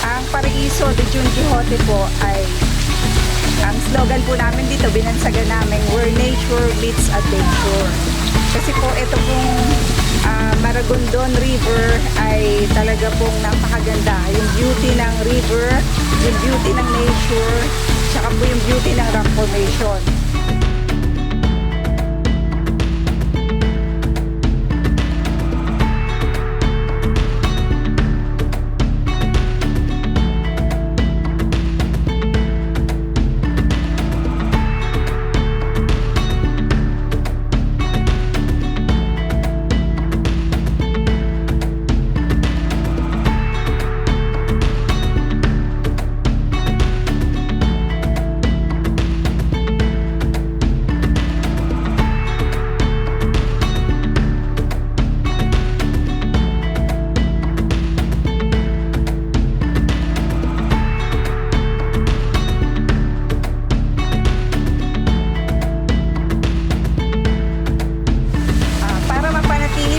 Ang Paraiso de Jun Quixote po ay, ang slogan po namin dito, binansagan namin, where nature meets adventure. Kasi po ito pong Maragondon River ay talaga pong napakaganda. Yung beauty ng river, yung beauty ng nature, tsaka po yung beauty ng rock formation.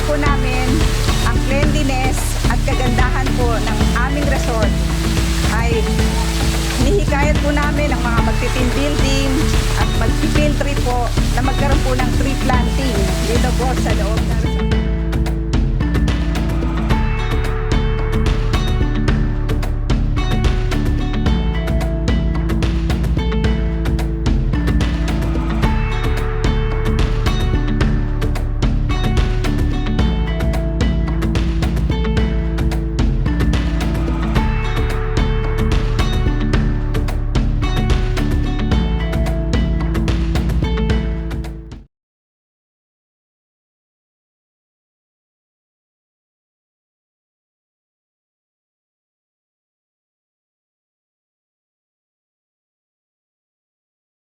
Po namin ang cleanliness at kagandahan po ng aming resort ay nihikayat po namin ang mga magti-team building at magpi-field trip po na magkaroon po ng tree planting dito po sa loob ng resort.